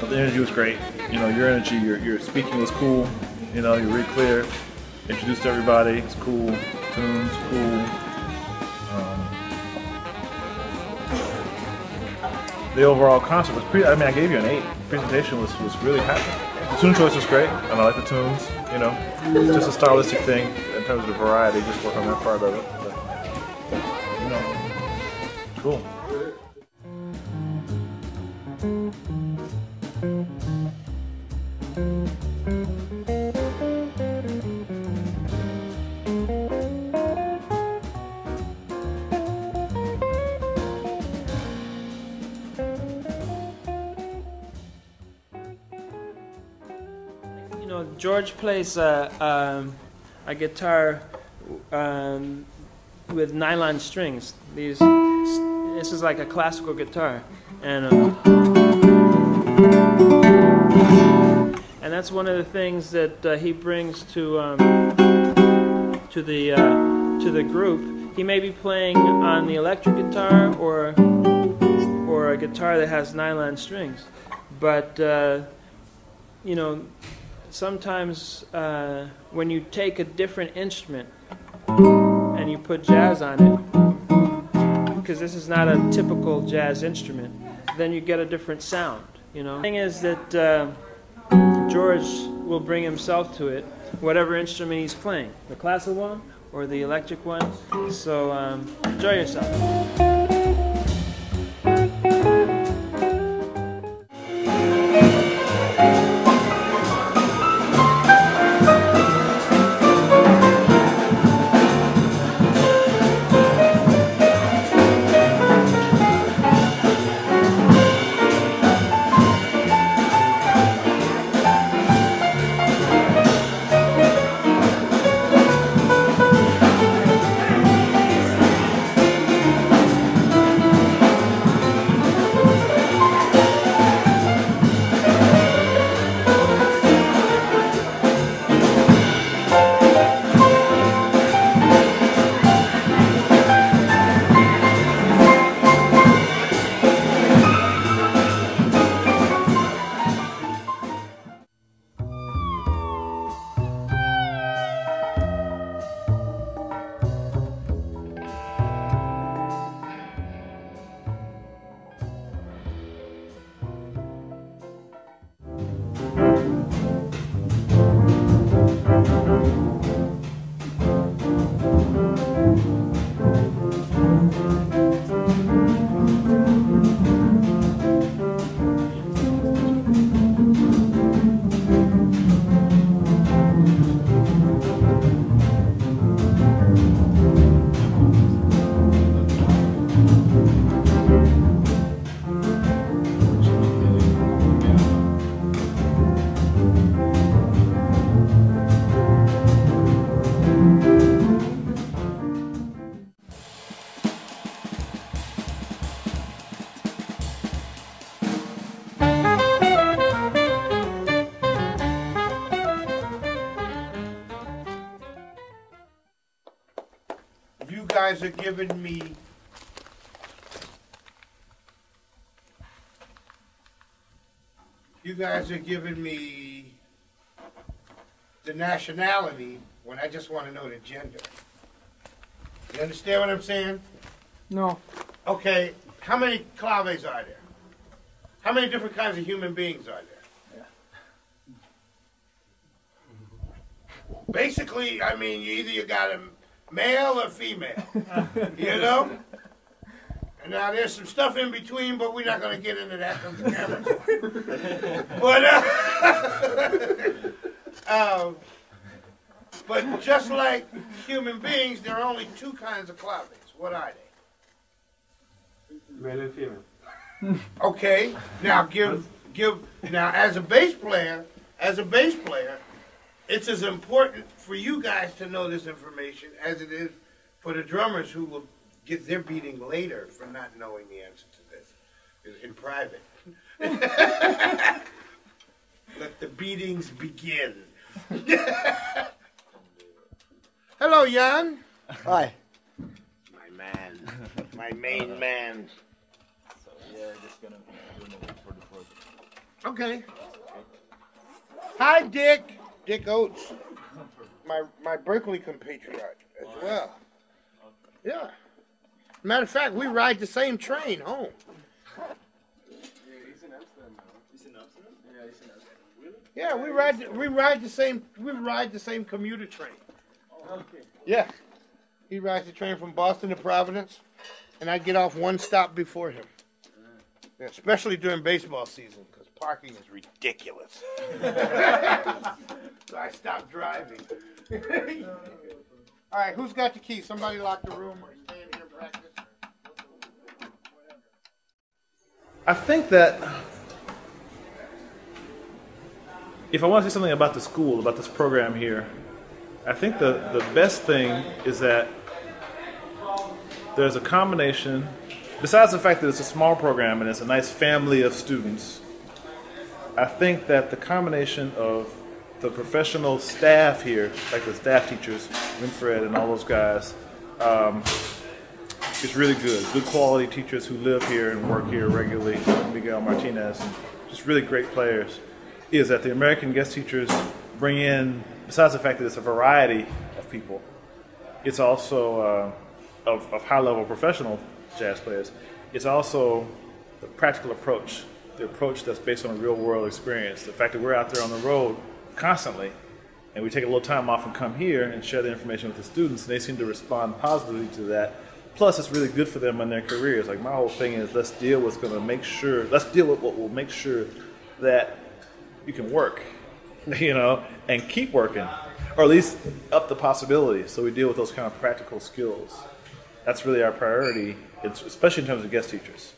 The energy was great. You know, your energy, your speaking was cool. You know, you're really clear. Introduced everybody. It's cool. Tunes, cool. The overall concert was pretty. I mean, I gave you an 8. Presentation was really happy. The tune choice was great, and I like the tunes. You know, it's just a stylistic thing in terms of the variety. Just work on that part of it. But, you know, cool. George plays a guitar with nylon strings. This is like a classical guitar, and that's one of the things that he brings to the group. He may be playing on the electric guitar or a guitar that has nylon strings, but you know. Sometimes when you take a different instrument and you put jazz on it, because this is not a typical jazz instrument, then you get a different sound, you know. The thing is that George will bring himself to it, whatever instrument he's playing, the classical one or the electric one. So enjoy yourself. You guys are giving me the nationality when I just want to know the gender. You understand what I'm saying? No. Okay, how many claves are there? How many different kinds of human beings are there? Yeah. Basically, I mean, you got a male or female, you know? And now there's some stuff in between, but we're not going to get into that because the camera's on. But just like human beings, there are only two kinds of claves. What are they? Male and female. Okay. Now now as a bass player, it's as important for you guys to know this information as it is for the drummers who will get their beating later for not knowing the answer to this in private. Let the beatings begin. Hello, Jan. Hi. My man. My main man. So yeah, just gonna do it for the project. Okay. Hi, Dick. Dick Oatts. My Berkeley compatriot as well. Yeah. Matter of fact, we ride the same train home. Yeah, we ride the same commuter train. Yeah. He rides the train from Boston to Providence, and I get off one stop before him. Yeah, especially during baseball season, because parking is ridiculous. So I stopped driving. All right, who's got the key? Somebody lock the room or stand here and practice. I think that if I want to say something about the school, about this program here, I think the best thing is that there's a combination, besides the fact that it's a small program and it's a nice family of students, I think that the combination of the professional staff here, like the staff teachers, Winfred and all those guys, is really good. Good quality teachers who live here and work here regularly, Miguel Martinez, and just really great players, is that the American guest teachers bring in, besides the fact that it's a variety of people, it's also of high-level professional jazz players, it's also the practical approach, the approach that's based on a real-world experience, the fact that we're out there on the road constantly, and we take a little time off and come here and share the information with the students, and they seem to respond positively to that. Plus, it's really good for them in their careers. Like, my whole thing is, let's deal with what will make sure that you can work, you know, and keep working, or at least up the possibilities. So we deal with those kind of practical skills. That's really our priority, especially in terms of guest teachers.